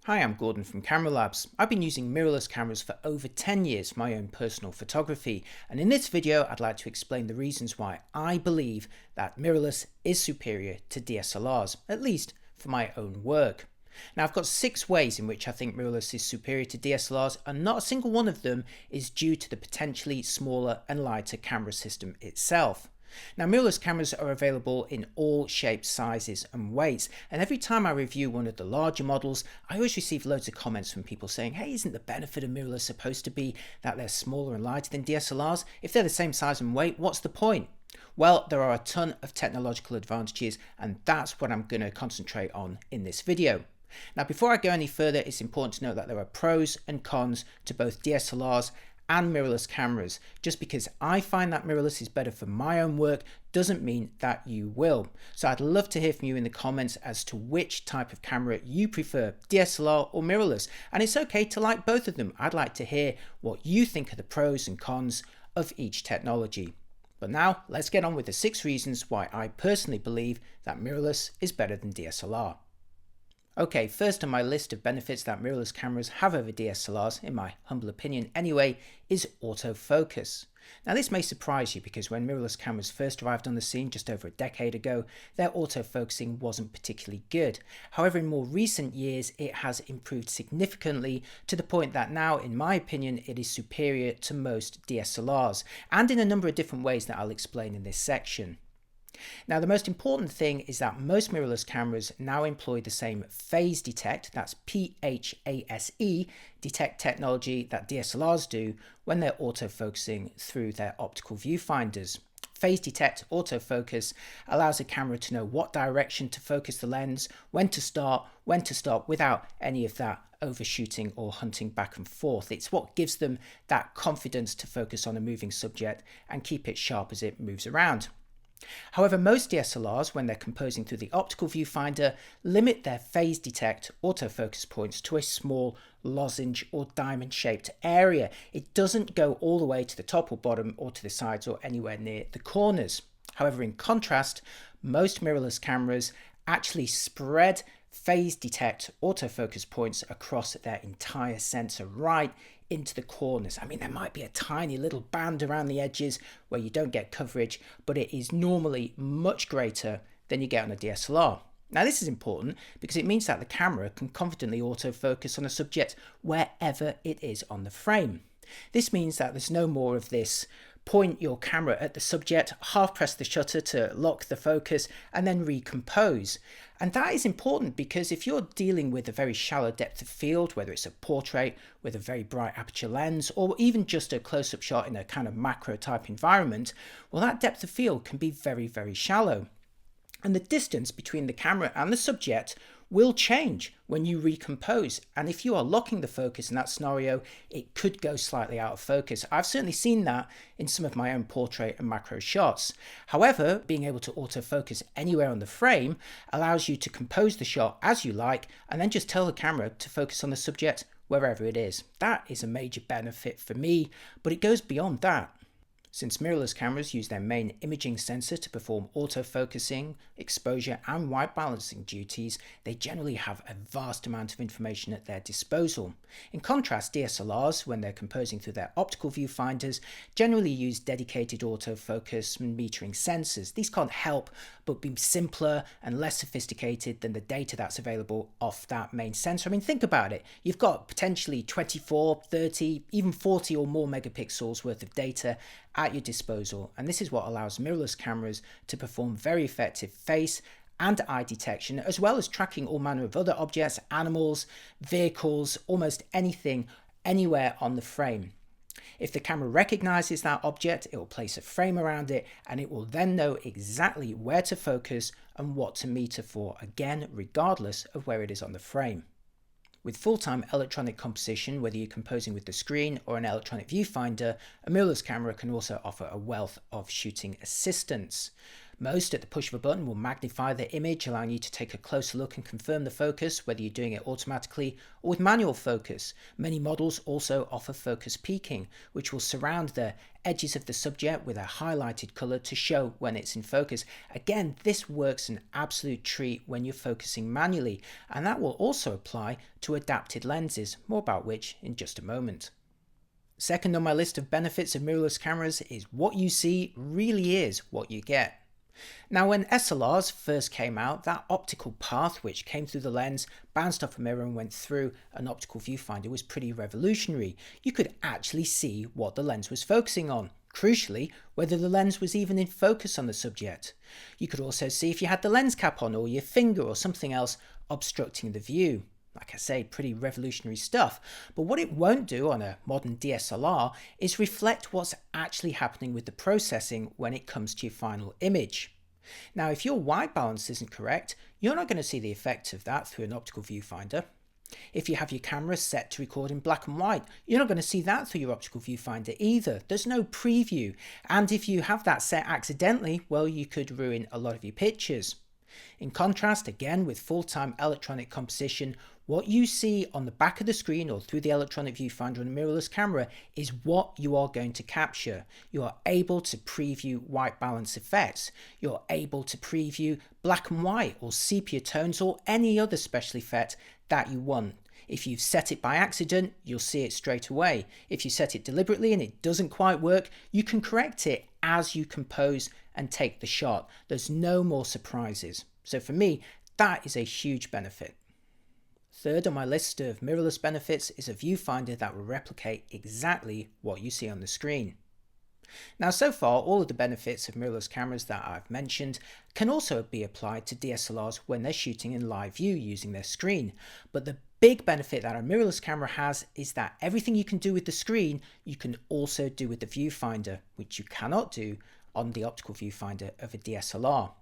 Hi, I'm Gordon from Camera Labs. I've been using mirrorless cameras for over 10 years for my own personal photography, and in this video I'd like to explain the reasons why I believe that mirrorless is superior to DSLRs, at least for my own work. Now, I've got 6 ways in which I think mirrorless is superior to DSLRs, and not a single one of them is due to the potentially smaller and lighter camera system itself. Now, mirrorless cameras are available in all shapes, sizes and weights, and every time I review one of the larger models, I always receive loads of comments from people saying, hey, isn't the benefit of mirrorless supposed to be that they're smaller and lighter than DSLRs? If they're the same size and weight, what's the point? Well, there are a ton of technological advantages, and that's what I'm going to concentrate on in this video. Now, before I go any further, it's important to note that there are pros and cons to both DSLRs and mirrorless cameras. Just because I find that mirrorless is better for my own work doesn't mean that you will. So I'd love to hear from you in the comments as to which type of camera you prefer, DSLR or mirrorless. And it's okay to like both of them. I'd like to hear what you think are the pros and cons of each technology. But now let's get on with the 6 reasons why I personally believe that mirrorless is better than DSLR. Okay, first on my list of benefits that mirrorless cameras have over DSLRs, in my humble opinion anyway, is autofocus. Now, this may surprise you because when mirrorless cameras first arrived on the scene just over a decade ago, their autofocusing wasn't particularly good. However, in more recent years, it has improved significantly to the point that now, in my opinion, it is superior to most DSLRs, and in a number of different ways that I'll explain in this section. Now, the most important thing is that most mirrorless cameras now employ the same phase detect, that's PHASE, detect technology that DSLRs do when they're autofocusing through their optical viewfinders. Phase detect autofocus allows a camera to know what direction to focus the lens, when to start, when to stop, without any of that overshooting or hunting back and forth. It's what gives them that confidence to focus on a moving subject and keep it sharp as it moves around. However, most DSLRs, when they're composing through the optical viewfinder, limit their phase detect autofocus points to a small lozenge or diamond shaped area. It doesn't go all the way to the top or bottom or to the sides or anywhere near the corners. However, in contrast, most mirrorless cameras actually spread phase detect autofocus points across their entire sensor right into the corners. I mean, there might be a tiny little band around the edges where you don't get coverage, but it is normally much greater than you get on a DSLR. Now, this is important because it means that the camera can confidently autofocus on a subject wherever it is on the frame. This means that there's no more of this point your camera at the subject, half press the shutter to lock the focus, and then recompose. And that is important because if you're dealing with a very shallow depth of field, whether it's a portrait with a very bright aperture lens, or even just a close-up shot in a kind of macro type environment, well, that depth of field can be very, very shallow. And the distance between the camera and the subject will change when you recompose, and if you are locking the focus in that scenario, it could go slightly out of focus. I've certainly seen that in some of my own portrait and macro shots. However, being able to autofocus anywhere on the frame allows you to compose the shot as you like and then just tell the camera to focus on the subject wherever it is. That is a major benefit for me, but it goes beyond that. Since mirrorless cameras use their main imaging sensor to perform autofocusing, exposure and white balancing duties, they generally have a vast amount of information at their disposal. In contrast, DSLRs, when they're composing through their optical viewfinders, generally use dedicated autofocus and metering sensors. These can't help but be simpler and less sophisticated than the data that's available off that main sensor. I mean, think about it. You've got potentially 24, 30, even 40 or more megapixels worth of data at your disposal, and this is what allows mirrorless cameras to perform very effective face and eye detection, as well as tracking all manner of other objects, animals, vehicles, almost anything, anywhere on the frame. If the camera recognizes that object, it will place a frame around it, and it will then know exactly where to focus and what to meter for, again, regardless of where it is on the frame. With full-time electronic composition, whether you're composing with the screen or an electronic viewfinder, a mirrorless camera can also offer a wealth of shooting assistance. Most, at the push of a button, will magnify the image, allowing you to take a closer look and confirm the focus, whether you're doing it automatically or with manual focus. Many models also offer focus peaking, which will surround the edges of the subject with a highlighted colour to show when it's in focus. Again, this works an absolute treat when you're focusing manually, and that will also apply to adapted lenses, more about which in just a moment. Second on my list of benefits of mirrorless cameras is what you see really is what you get. Now, when SLRs first came out, that optical path which came through the lens, bounced off a mirror and went through an optical viewfinder was pretty revolutionary. You could actually see what the lens was focusing on. Crucially, whether the lens was even in focus on the subject. You could also see if you had the lens cap on or your finger or something else obstructing the view. Like I say, pretty revolutionary stuff. But what it won't do on a modern DSLR is reflect what's actually happening with the processing when it comes to your final image. Now, if your white balance isn't correct, you're not going to see the effect of that through an optical viewfinder. If you have your camera set to record in black and white, you're not going to see that through your optical viewfinder either. There's no preview. And if you have that set accidentally, well, you could ruin a lot of your pictures. In contrast, again, with full-time electronic composition, what you see on the back of the screen or through the electronic viewfinder on a mirrorless camera is what you are going to capture. You are able to preview white balance effects. You're able to preview black and white or sepia tones or any other special effect that you want. If you've set it by accident, you'll see it straight away. If you set it deliberately and it doesn't quite work, you can correct it as you compose and take the shot. There's no more surprises. So for me, that is a huge benefit. Third on my list of mirrorless benefits is a viewfinder that will replicate exactly what you see on the screen. Now, so far, all of the benefits of mirrorless cameras that I've mentioned can also be applied to DSLRs when they're shooting in live view using their screen. But the big benefit that a mirrorless camera has is that everything you can do with the screen, you can also do with the viewfinder, which you cannot do on the optical viewfinder of a DSLR.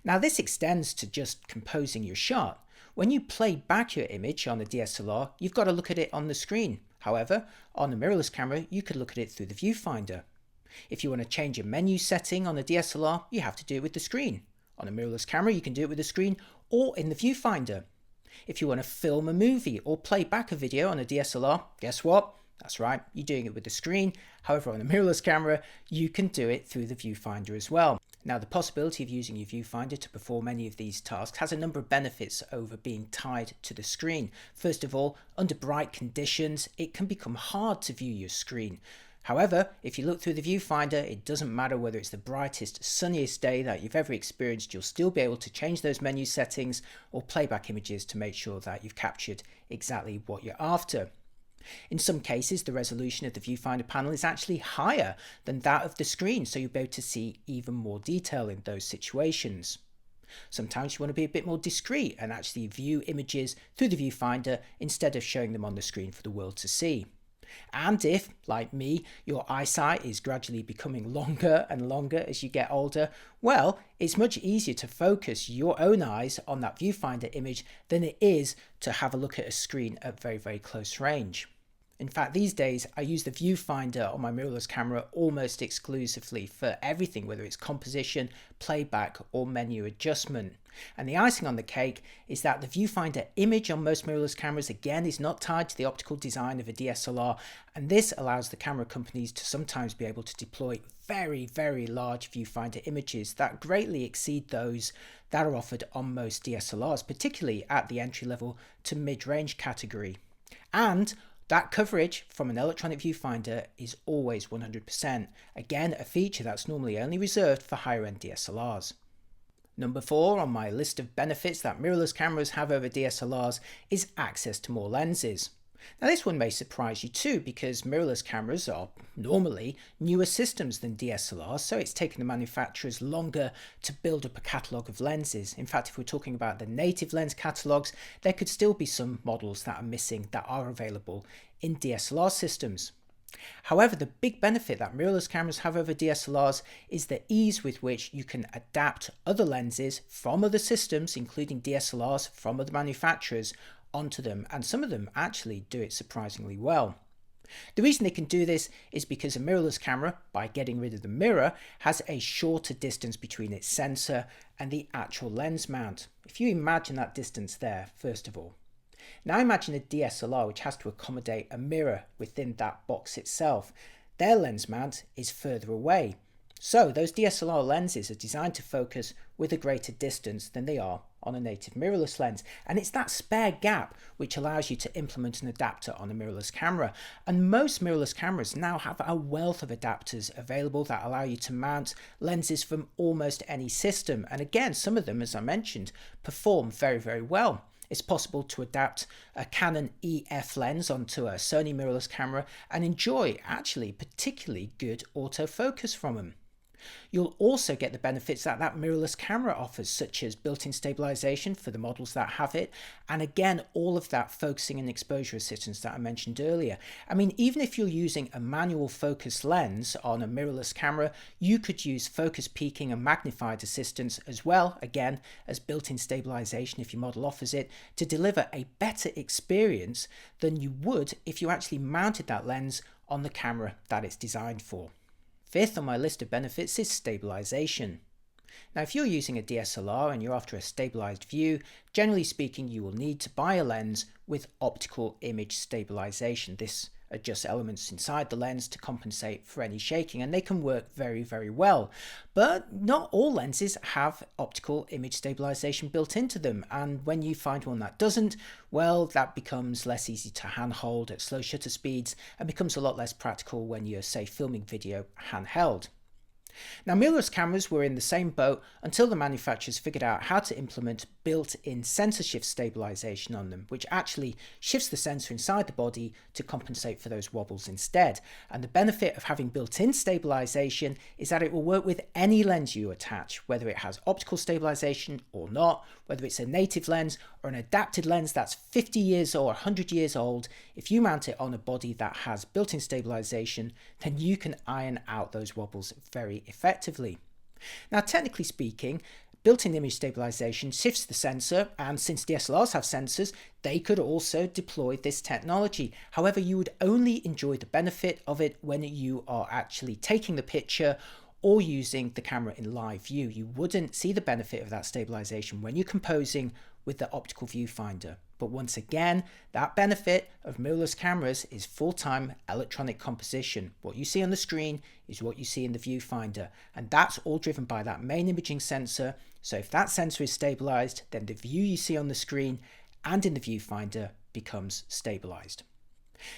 Now, this extends to just composing your shot. When you play back your image on a DSLR, you've got to look at it on the screen. However, on a mirrorless camera, you could look at it through the viewfinder. If you want to change a menu setting on a DSLR, you have to do it with the screen. On a mirrorless camera, you can do it with the screen or in the viewfinder. If you want to film a movie or play back a video on a DSLR, guess what? That's right, you're doing it with the screen. However, on a mirrorless camera, you can do it through the viewfinder as well. Now, the possibility of using your viewfinder to perform any of these tasks has a number of benefits over being tied to the screen. First of all, under bright conditions, it can become hard to view your screen. However, if you look through the viewfinder, it doesn't matter whether it's the brightest, sunniest day that you've ever experienced, you'll still be able to change those menu settings or playback images to make sure that you've captured exactly what you're after. In some cases, the resolution of the viewfinder panel is actually higher than that of the screen, so you'll be able to see even more detail in those situations. Sometimes you want to be a bit more discreet and actually view images through the viewfinder instead of showing them on the screen for the world to see. And if, like me, your eyesight is gradually becoming longer and longer as you get older, well, it's much easier to focus your own eyes on that viewfinder image than it is to have a look at a screen at very, very close range. In fact, these days I use the viewfinder on my mirrorless camera almost exclusively for everything, whether it's composition, playback or menu adjustment. And the icing on the cake is that the viewfinder image on most mirrorless cameras again is not tied to the optical design of a DSLR, and this allows the camera companies to sometimes be able to deploy very, very large viewfinder images that greatly exceed those that are offered on most DSLRs, particularly at the entry level to mid-range category. And that coverage from an electronic viewfinder is always 100%. Again, a feature that's normally only reserved for higher-end DSLRs. Number 4 on my list of benefits that mirrorless cameras have over DSLRs is access to more lenses. Now, this one may surprise you too, because mirrorless cameras are normally newer systems than DSLRs, so it's taken the manufacturers longer to build up a catalogue of lenses. In fact, if we're talking about the native lens catalogues, there could still be some models that are missing that are available in DSLR systems. However, the big benefit that mirrorless cameras have over DSLRs is the ease with which you can adapt other lenses from other systems, including DSLRs from other manufacturers, onto them, and some of them actually do it surprisingly well. The reason they can do this is because a mirrorless camera, by getting rid of the mirror, has a shorter distance between its sensor and the actual lens mount. If you imagine that distance there, first of all. Now imagine a DSLR which has to accommodate a mirror within that box itself. Their lens mount is further away. So those DSLR lenses are designed to focus with a greater distance than they are on a native mirrorless lens, and it's that spare gap which allows you to implement an adapter on a mirrorless camera. And most mirrorless cameras now have a wealth of adapters available that allow you to mount lenses from almost any system, and again, some of them, as I mentioned, perform very well. It's possible to adapt a Canon EF lens onto a Sony mirrorless camera and enjoy actually particularly good autofocus from them. You'll also get the benefits that mirrorless camera offers, such as built-in stabilisation for the models that have it, and again, all of that focusing and exposure assistance that I mentioned earlier. I mean, even if you're using a manual focus lens on a mirrorless camera, you could use focus peaking and magnified assistance as well, again, as built-in stabilisation if your model offers it, to deliver a better experience than you would if you actually mounted that lens on the camera that it's designed for. Fifth on my list of benefits is stabilisation. Now, if you're using a DSLR and you're after a stabilised view, generally speaking, you will need to buy a lens with optical image stabilisation. This adjusts elements inside the lens to compensate for any shaking, and they can work very well. But not all lenses have optical image stabilisation built into them, and when you find one that doesn't, well, that becomes less easy to handhold at slow shutter speeds and becomes a lot less practical when you're, say, filming video handheld. Now, mirrorless cameras were in the same boat until the manufacturers figured out how to implement built-in sensor shift stabilization on them, which actually shifts the sensor inside the body to compensate for those wobbles instead. And the benefit of having built-in stabilization is that it will work with any lens you attach, whether it has optical stabilization or not, whether it's a native lens or an adapted lens that's 50 years or 100 years old. If you mount it on a body that has built-in stabilization, then you can iron out those wobbles very effectively. Now, technically speaking, built-in image stabilization shifts the sensor, and since DSLRs have sensors, they could also deploy this technology. However, you would only enjoy the benefit of it when you are actually taking the picture or using the camera in live view. You wouldn't see the benefit of that stabilization when you're composing with the optical viewfinder. But once again, that benefit of mirrorless cameras is full-time electronic composition. What you see on the screen is what you see in the viewfinder, and that's all driven by that main imaging sensor. So if that sensor is stabilized, then the view you see on the screen and in the viewfinder becomes stabilized.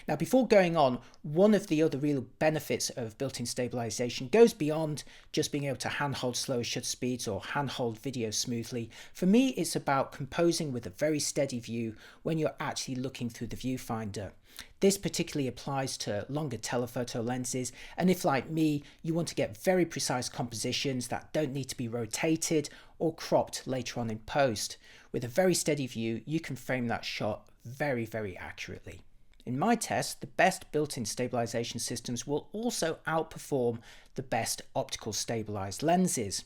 Now, before going on, one of the other real benefits of built-in stabilization goes beyond just being able to handhold slower shutter speeds or handhold video smoothly. For me, it's about composing with a very steady view when you're actually looking through the viewfinder. This particularly applies to longer telephoto lenses, and if, like me, you want to get very precise compositions that don't need to be rotated or cropped later on in post. With a very steady view, you can frame that shot very accurately. In my test, the best built-in stabilization systems will also outperform the best optical stabilized lenses.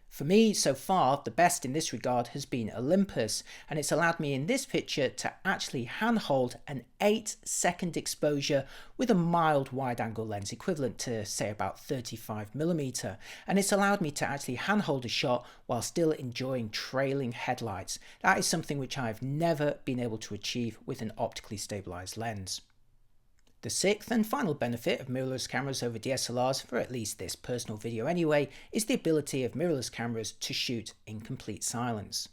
For me, so far, the best in this regard has been Olympus, and it's allowed me in this picture to actually handhold an 8-second exposure with a mild wide-angle lens equivalent to, say, about 35mm, and it's allowed me to actually handhold a shot while still enjoying trailing headlights. That is something which I've never been able to achieve with an optically stabilized lens. The sixth and final benefit of mirrorless cameras over DSLRs, for at least this personal video anyway, is the ability of mirrorless cameras to shoot in complete silence.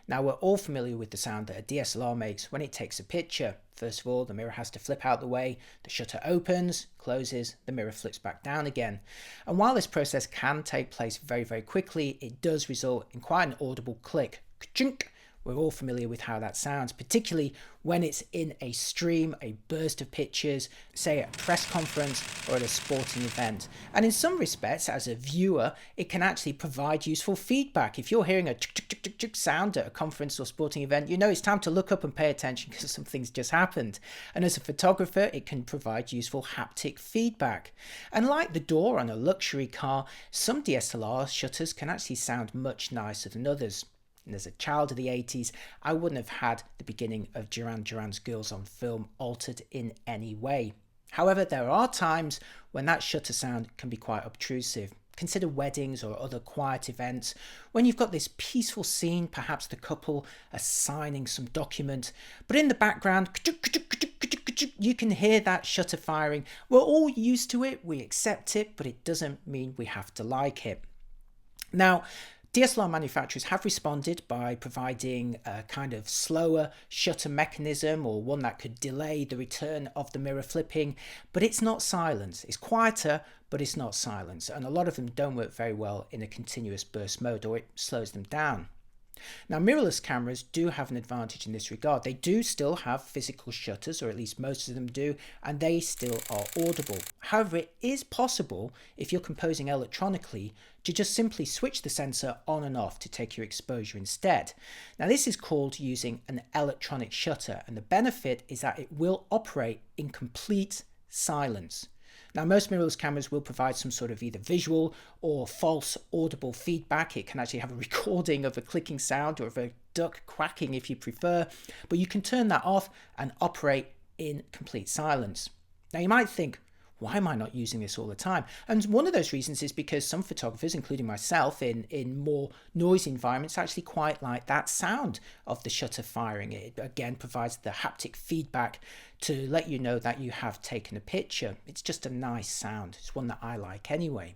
Now, we're all familiar with the sound that a DSLR makes when it takes a picture. First of all, the mirror has to flip out the way, the shutter opens, closes, the mirror flips back down again. And while this process can take place very quickly, it does result in quite an audible click. Ka-chunk! We're all familiar with how that sounds, particularly when it's in a stream, a burst of pictures, say at a press conference or at a sporting event. And in some respects, as a viewer, it can actually provide useful feedback. If you're hearing a ch-ch-ch-ch-ch sound at a conference or sporting event, you know it's time to look up and pay attention because something's just happened. And as a photographer, it can provide useful haptic feedback. And like the door on a luxury car, some DSLR shutters can actually sound much nicer than others. And as a child of the 80s, I wouldn't have had the beginning of Duran Duran's Girls on Film altered in any way. However, there are times when that shutter sound can be quite obtrusive. Consider weddings or other quiet events when you've got this peaceful scene, perhaps the couple are signing some document, but in the background, you can hear that shutter firing. We're all used to it, we accept it, but it doesn't mean we have to like it. Now, DSLR manufacturers have responded by providing a kind of slower shutter mechanism, or one that could delay the return of the mirror flipping, but it's not silence. It's quieter, but it's not silence, and a lot of them don't work very well in a continuous burst mode, or it slows them down. Now, mirrorless cameras do have an advantage in this regard. They do still have physical shutters, or at least most of them do, and they still are audible. However, it is possible, if you're composing electronically, to just simply switch the sensor on and off to take your exposure instead. Now, this is called using an electronic shutter, and the benefit is that it will operate in complete silence. Now, most mirrorless cameras will provide some sort of either visual or false audible feedback. It can actually have a recording of a clicking sound or of a duck quacking if you prefer, but you can turn that off and operate in complete silence. Now, you might think, why am I not using this all the time? And one of those reasons is because some photographers, including myself, in more noisy environments actually quite like that sound of the shutter firing. It again provides the haptic feedback to let you know that you have taken a picture. It's just a nice sound. It's one that I like anyway.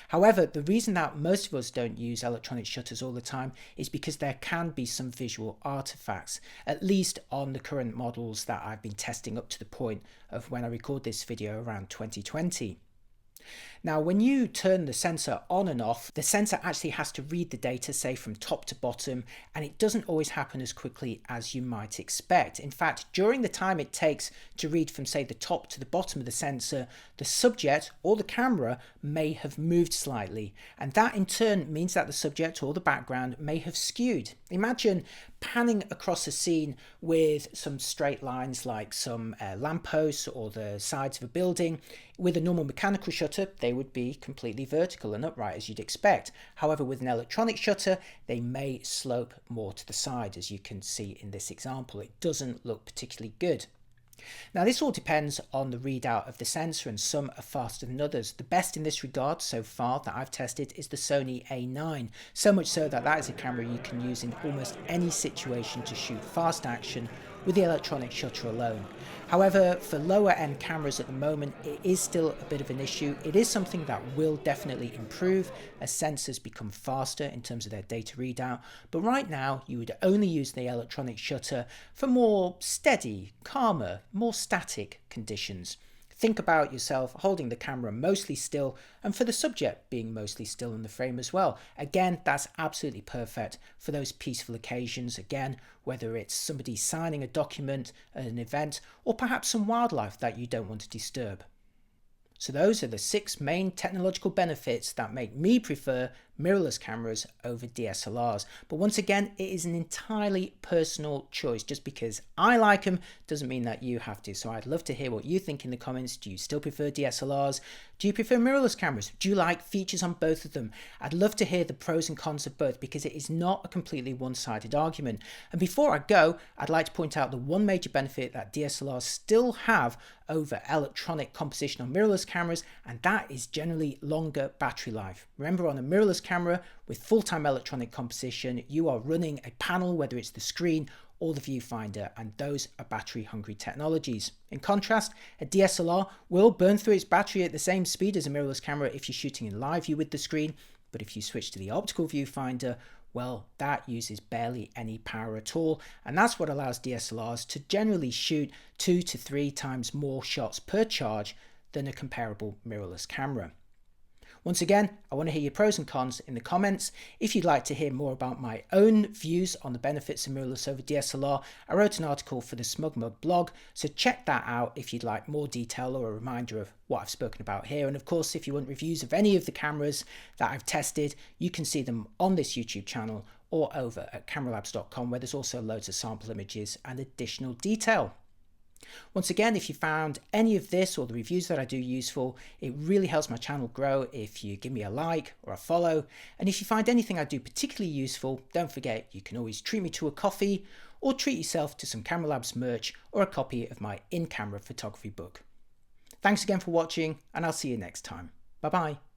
However, the reason that most of us don't use electronic shutters all the time is because there can be some visual artifacts, at least on the current models that I've been testing up to the point of when I record this video around 2020. Now, when you turn the sensor on and off, the sensor actually has to read the data, say from top to bottom, and it doesn't always happen as quickly as you might expect. In fact, during the time it takes to read from, say, the top to the bottom of the sensor, the subject or the camera may have moved slightly, and that in turn means that the subject or the background may have skewed. Imagine panning across a scene with some straight lines like some lampposts or the sides of a building. With a normal mechanical shutter, they would be completely vertical and upright as you'd expect. However, with an electronic shutter, they may slope more to the side, as you can see in this example. It doesn't look particularly good. Now, this all depends on the readout of the sensor, and some are faster than others. The best in this regard so far that I've tested is the Sony A9, so much so that is a camera you can use in almost any situation to shoot fast action with the electronic shutter alone. However, for lower end cameras at the moment, it is still a bit of an issue. It is something that will definitely improve as sensors become faster in terms of their data readout, but right now you would only use the electronic shutter for more steady, calmer, more static conditions. Think about yourself holding the camera mostly still, and for the subject being mostly still in the frame as well. Again, that's absolutely perfect for those peaceful occasions, again, whether it's somebody signing a document at an event or perhaps some wildlife that you don't want to disturb. So those are the 6 main technological benefits that make me prefer mirrorless cameras over DSLRs. But once again, it is an entirely personal choice. Just because I like them doesn't mean that you have to. So I'd love to hear what you think in the comments. Do you still prefer DSLRs? Do you prefer mirrorless cameras? Do you like features on both of them? I'd love to hear the pros and cons of both, because it is not a completely one-sided argument. And before I go, I'd like to point out the one major benefit that DSLRs still have over electronic composition on mirrorless cameras, and that is generally longer battery life. Remember, on a mirrorless camera with full-time electronic composition, you are running a panel, whether it's the screen or the viewfinder, and those are battery hungry technologies. In contrast, a DSLR will burn through its battery at the same speed as a mirrorless camera if you're shooting in live view with the screen, but if you switch to the optical viewfinder, well, that uses barely any power at all, and that's what allows DSLRs to generally shoot 2 to 3 times more shots per charge than a comparable mirrorless camera. Once again, I want to hear your pros and cons in the comments. If you'd like to hear more about my own views on the benefits of mirrorless over DSLR, I wrote an article for the Smug Mug blog, so check that out if you'd like more detail or a reminder of what I've spoken about here. And of course, if you want reviews of any of the cameras that I've tested, you can see them on this YouTube channel or over at cameralabs.com, where there's also loads of sample images and additional detail. Once again, if you found any of this or the reviews that I do useful, it really helps my channel grow if you give me a like or a follow. And if you find anything I do particularly useful, don't forget you can always treat me to a coffee or treat yourself to some Camera Labs merch or a copy of my in-camera photography book. Thanks again for watching, and I'll see you next time. Bye bye.